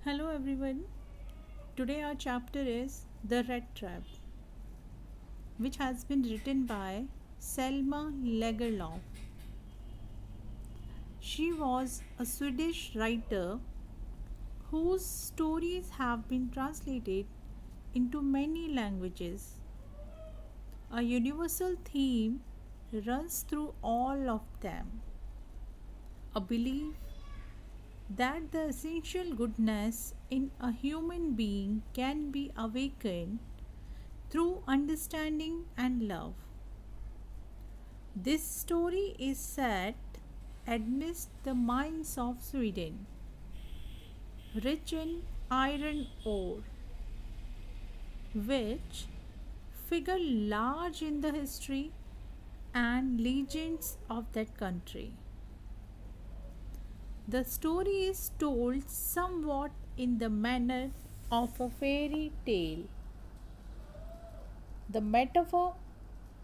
Hello everyone. Today our chapter is The Red Trap, which has been written by Selma Lagerlöf. She was a Swedish writer whose stories have been translated into many languages. A universal theme runs through all of them, a belief that the essential goodness in a human being can be awakened through understanding and love. This story is set amidst the mines of Sweden, rich in iron ore, which figure large in the history and legends of that country. The story is told somewhat in the manner of a fairy tale. The metaphor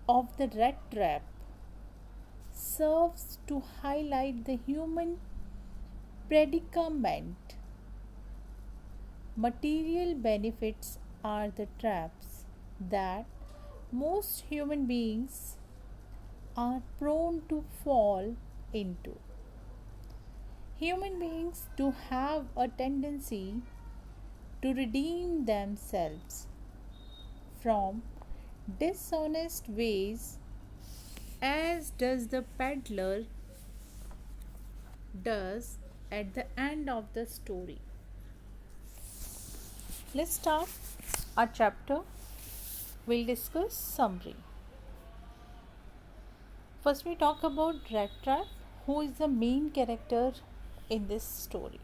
of the rat trap serves to highlight the human predicament. Material benefits are the traps that most human beings are prone to fall into. Human beings do have a tendency to redeem themselves from dishonest ways, as does the peddler does at the end of the story. Let's start our chapter. We'll discuss summary. First we talk about Rattrap, who is the main character in this story.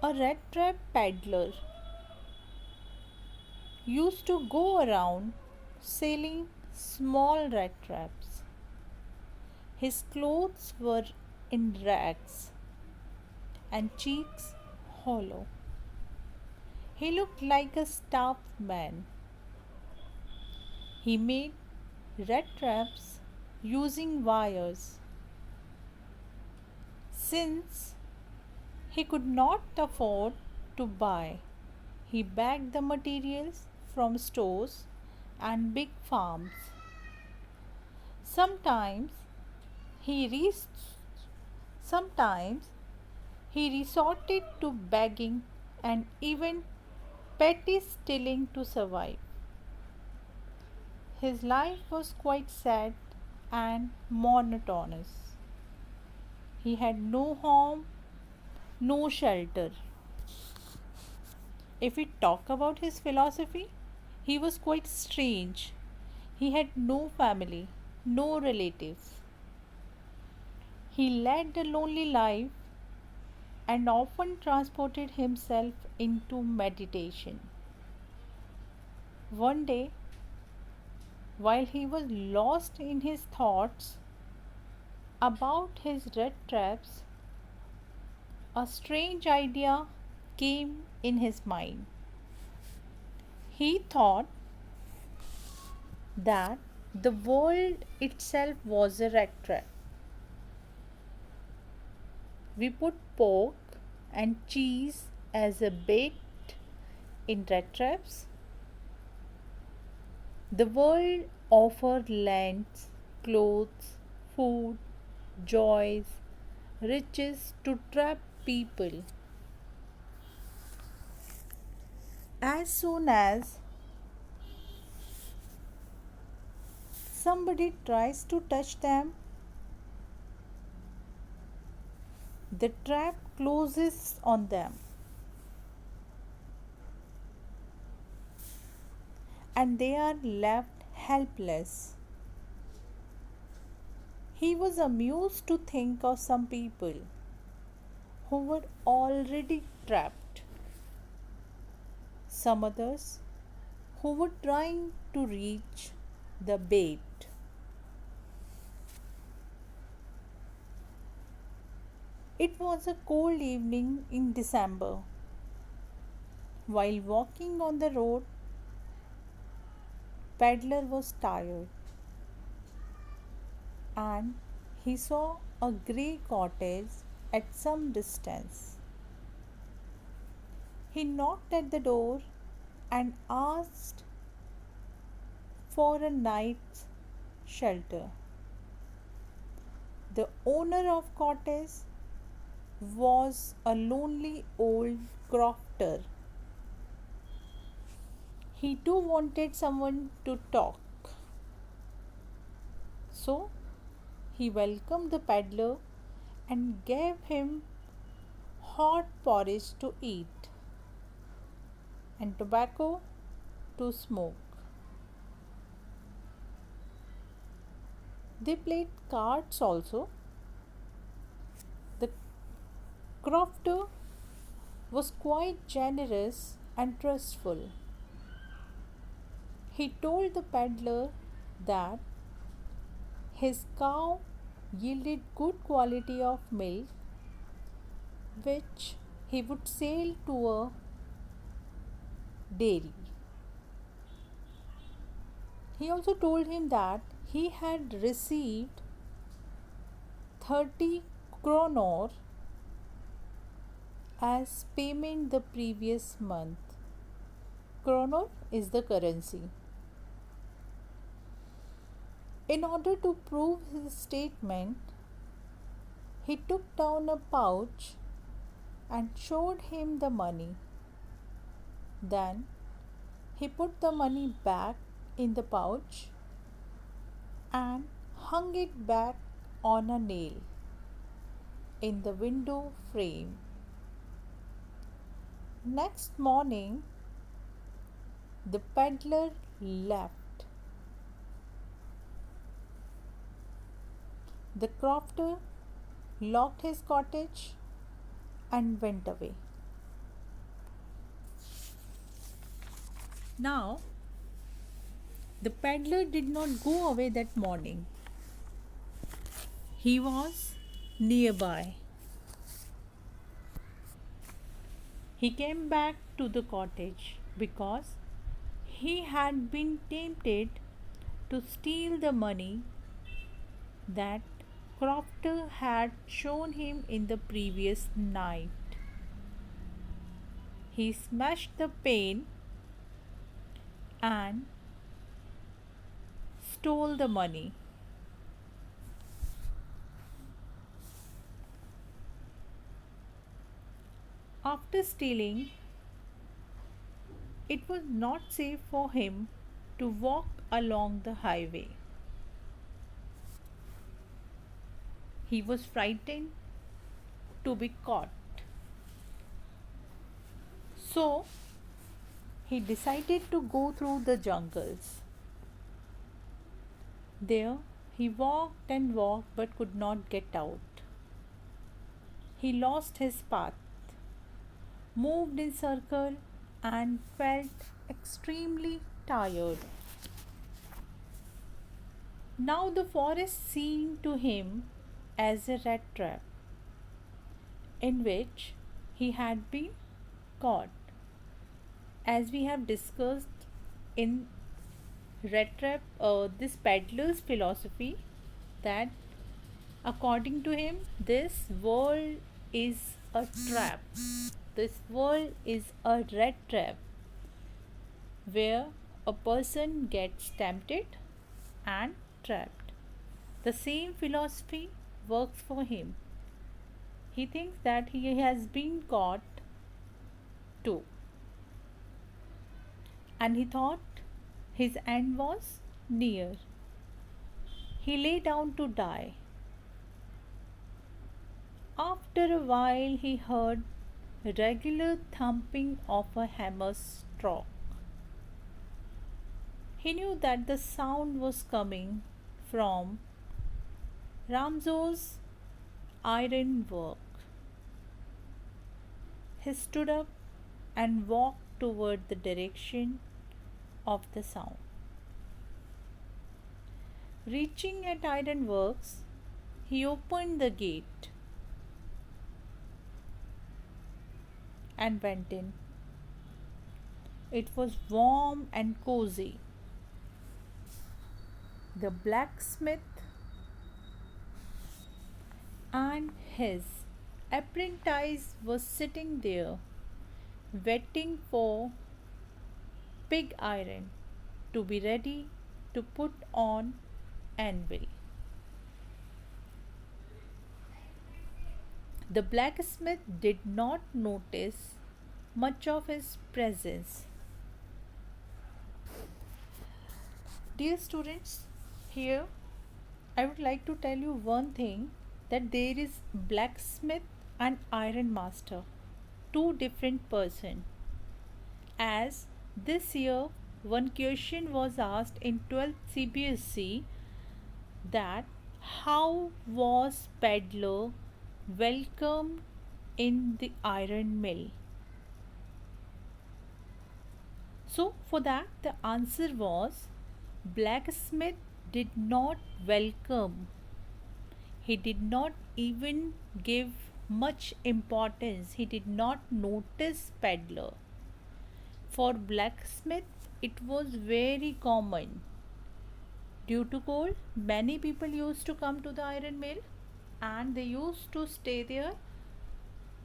A Rattrap peddler used to go around selling small rat traps. His clothes were in rags and cheeks hollow. He looked like a starved man. He made rat traps using wires. Since he could not afford to buy, he bagged the materials from stores and big farms. Sometimes he re- sometimes he resorted to begging and even petty stealing to survive. His life was quite sad and monotonous. He had no home, no shelter. If we talk about his philosophy, he was quite strange. He had no family, no relatives. He led a lonely life and often transported himself into meditation. One day, while he was lost in his thoughts about his red traps, a strange idea came in his mind. He thought that the world itself was a rat trap. We put pork and cheese as a bait in rat traps. The world offered lands, clothes, food, joys, riches to trap people. As soon as somebody tries to touch them, the trap closes on them and they are left helpless. He was amused to think of some people who were already trapped, some others who were trying to reach the bait. It was a cold evening in December. While walking on the road, Peddler was tired and he saw a grey cottage at some distance. He knocked at the door and asked for a night's shelter. The owner of Cottage was a lonely old crofter. He too wanted someone to talk. So he welcomed the peddler and gave him hot porridge to eat and tobacco to smoke. They played cards also. The crofter was quite generous and trustful. He told the peddler that his cow yielded good quality of milk which he would sell to a dairy. He also told him that he had received 30 kronor as payment the previous month. Kronor is the currency. In order to prove his statement, he took down a pouch and showed him the money. Then he put the money back in the pouch and hung it back on a nail in the window frame. Next morning, the peddler left. The crofter locked his cottage and went away. Now, the peddler did not go away that morning. He was nearby. He came back to the cottage because he had been tempted to steal the money that Crofter had shown him in the previous night. He smashed the pane and stole the money. After stealing, it was not safe for him to walk along the highway. He was frightened to be caught. So, he decided to go through the jungles. There, he walked and walked but could not get out. He lost his path, moved in circle and felt extremely tired. Now the forest seemed to him as a rat trap in which he had been caught. As we have discussed in Rattrap, this peddler's philosophy that according to him, this world is a trap. This world is a rat trap where a person gets tempted and trapped. The same philosophy works for him. He thinks that he has been caught too. And he thought his end was near. He lay down to die. After a while, he heard regular thumping of a hammer stroke. He knew that the sound was coming from Ramzo's ironwork. He stood up and walked toward the direction of the sound. Reaching at Ironworks, he opened the gate and went in. It was warm and cozy. The blacksmith and his apprentice was sitting there waiting for pig iron to be ready to put on anvil. The blacksmith did not notice much of his presence. Dear students, here I would like to tell you one thing, that there is blacksmith and iron master, two different person. As this year one question was asked in 12th CBSE, that how was Peddler welcomed in the iron mill? So for that the answer was, blacksmith did not welcome. He did not even give much importance. He did not notice Peddler. For blacksmith it was very common. Due to cold, many people used to come to the iron mill and they used to stay there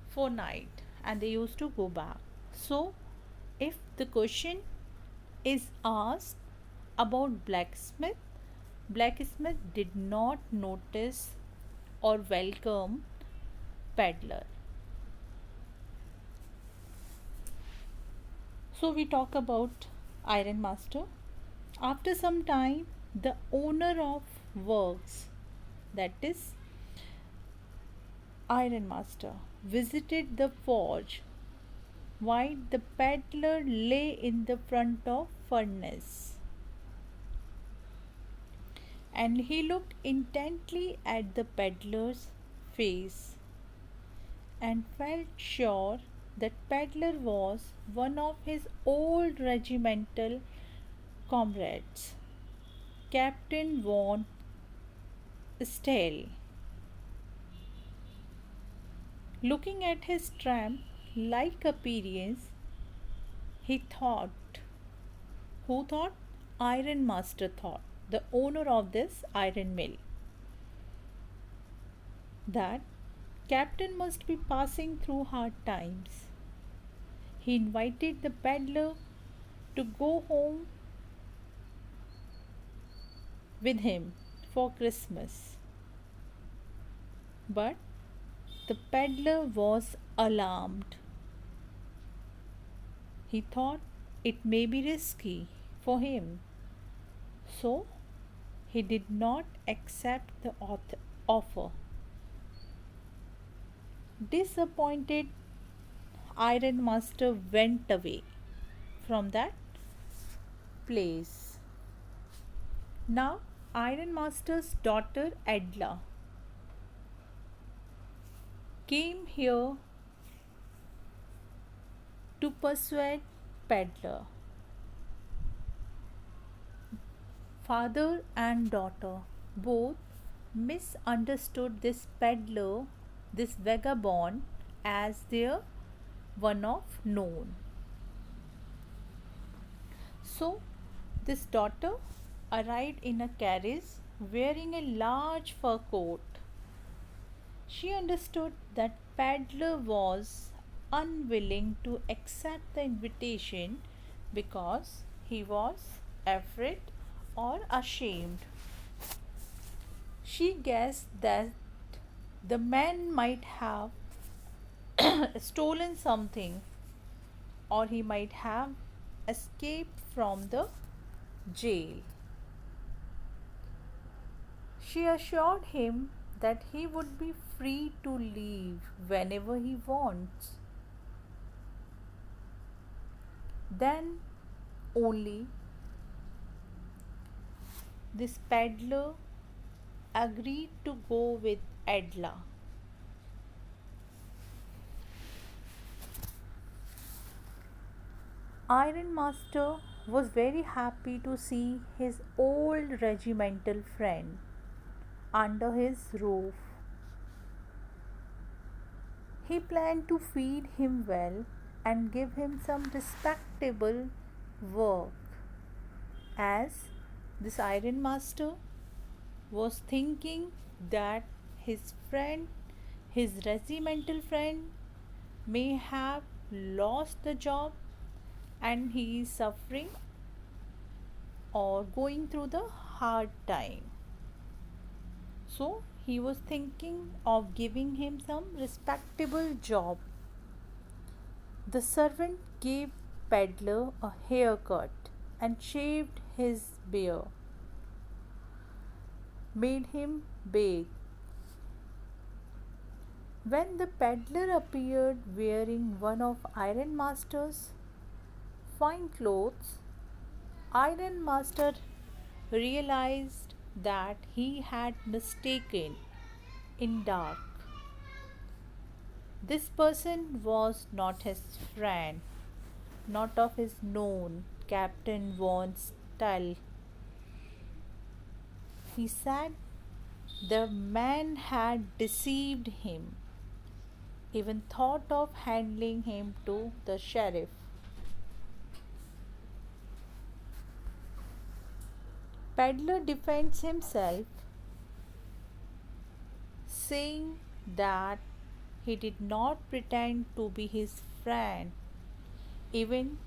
for night and they used to go back. So if the question is asked about blacksmith, blacksmith did not notice or welcome Peddler. So we talk about iron master. After some time, the owner of works, that is iron master, visited the forge while the peddler lay in the front of furnace, and he looked intently at the peddler's face and felt sure that peddler was one of his old regimental comrades, Captain von Stahl. Looking at his tramp-like appearance, he thought, who thought? Iron master thought, the owner of this iron mill, that captain must be passing through hard times. He invited the peddler to go home with him for Christmas. But the peddler was alarmed. He thought it may be risky for him, so he did not accept the offer. Disappointed, iron master went away from that place. Now iron master's daughter Edla came here to persuade peddler. Father and daughter both misunderstood this peddler, this vagabond, as their one of known. So this daughter arrived in a carriage wearing a large fur coat. She understood that peddler was unwilling to accept the invitation because he was afraid or ashamed. She guessed that the man might have stolen something, or he might have escaped from the jail. She assured him that he would be free to leave whenever he wants. Then only this peddler agreed to go with Edla. Iron Master was very happy to see his old regimental friend under his roof. He planned to feed him well and give him some respectable work, as this Iron Master was thinking that his friend, his regimental friend, may have lost the job and he is suffering or going through the hard time. So he was thinking of giving him some respectable job. The servant gave Peddler a haircut and shaved his beard, made him bathe. When the peddler appeared wearing one of Ironmaster's fine clothes, Ironmaster realized that he had mistaken in dark. This person was not his friend, not of his known Captain Von Style. He said the man had deceived him, even thought of handing him to the sheriff. Peddler defends himself, saying that he did not pretend to be his friend. Even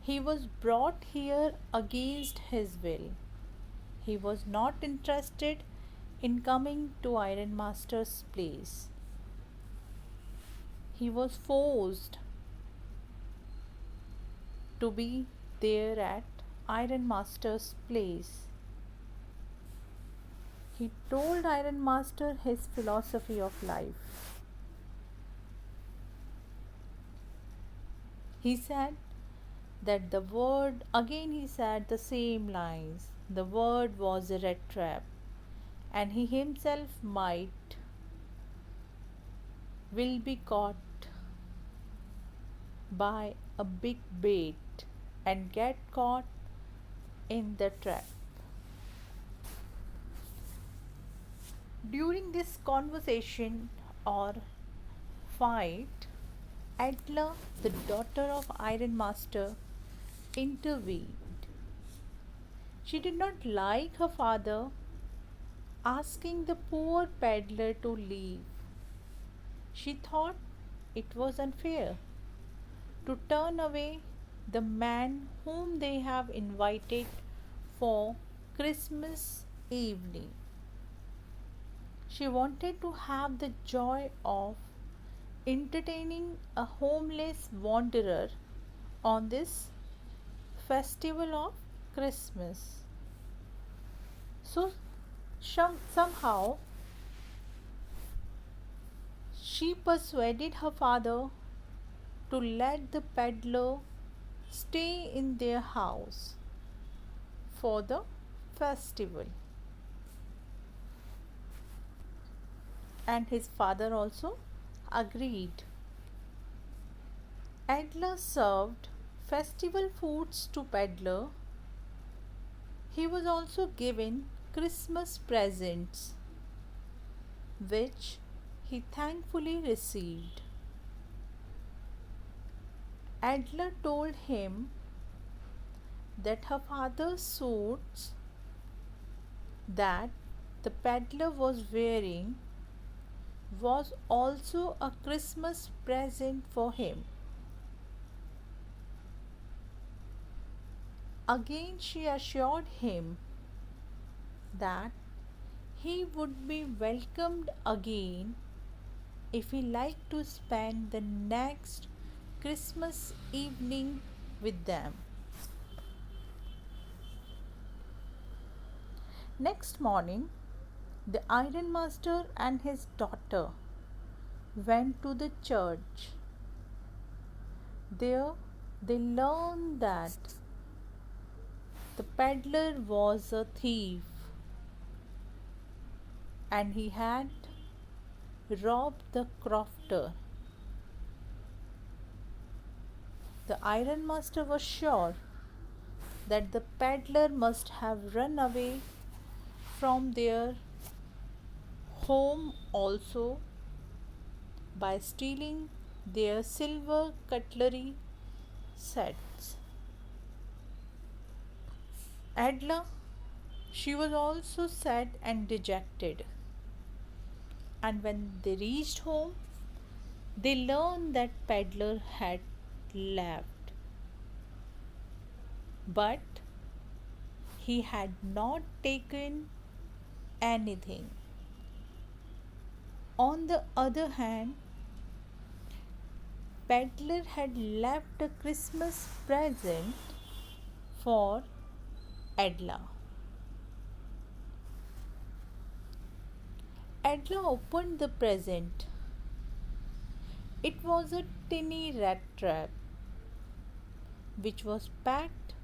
he was brought here against his will. He was not interested in coming to Ironmaster's place. He was forced to be there at Ironmaster's place. He told Ironmaster his philosophy of life. He said that the word, again he said the same lines, the word was a rattrap, and he himself will be caught by a big bait and get caught in the trap. During this conversation or fight, Adela, the daughter of Ironmaster, intervened. She did not like her father asking the poor peddler to leave. She thought it was unfair to turn away the man whom they have invited for Christmas evening. She wanted to have the joy of entertaining a homeless wanderer on this festival of Christmas. So somehow she persuaded her father to let the peddler stay in their house for the festival. And his father also agreed. Adler served festival foods to peddler. He was also given Christmas presents, which he thankfully received. Adler told him that her father's suits that the peddler was wearing was also a Christmas present for him. Again, she assured him that he would be welcomed again if he liked to spend the next Christmas evening with them. Next morning, the Ironmaster and his daughter went to the church. There they learned that the peddler was a thief and he had robbed the Crofter. The Ironmaster was sure that the peddler must have run away from their home also by stealing their silver cutlery sets. Adela, she was also sad and dejected. And when they reached home, They learned that Peddler had left, but he had not taken anything. On the other hand, Peddler had left a Christmas present for Edla. Edla opened the present. It was a tiny rat trap which was packed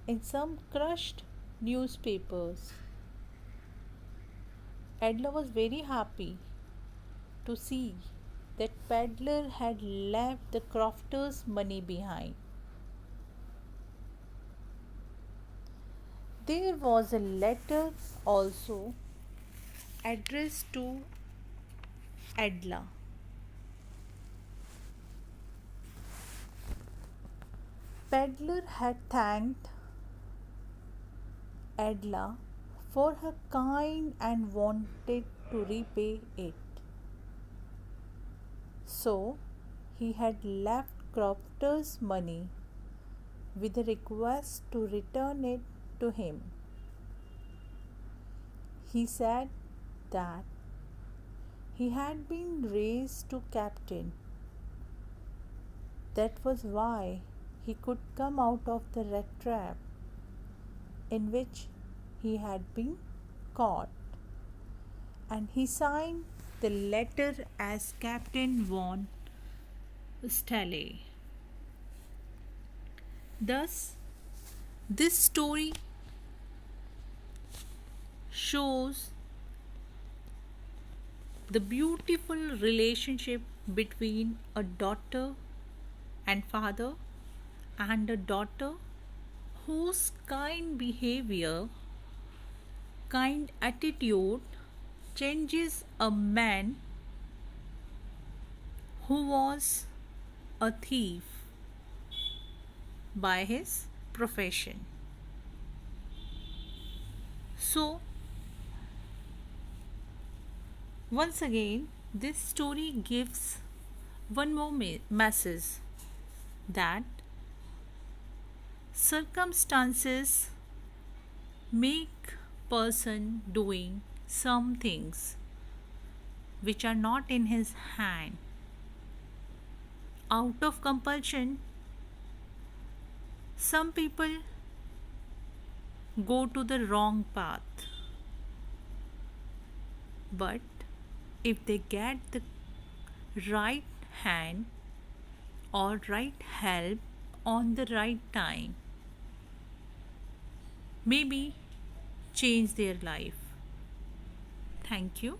in some crushed newspapers. Edla was very happy to see that Peddler had left the Crofter's money behind. There was a letter also addressed to Edla. Peddler had thanked Edla for her kind and wanted to repay it. So he had left Crofter's money with a request to return it to him. He said that he had been raised to captain. That was why he could come out of the rat trap in which he had been caught, and he signed the letter as Captain von Stale. Thus, this story shows the beautiful relationship between a daughter and father, and a daughter whose kind behavior, kind attitude changes a man who was a thief by his profession. So, once again, this story gives one more message, that circumstances make person doing some things which are not in his hand. Out of compulsion, some people go to the wrong path, but if they get the right hand or right help on the right time, maybe change their life. Thank you.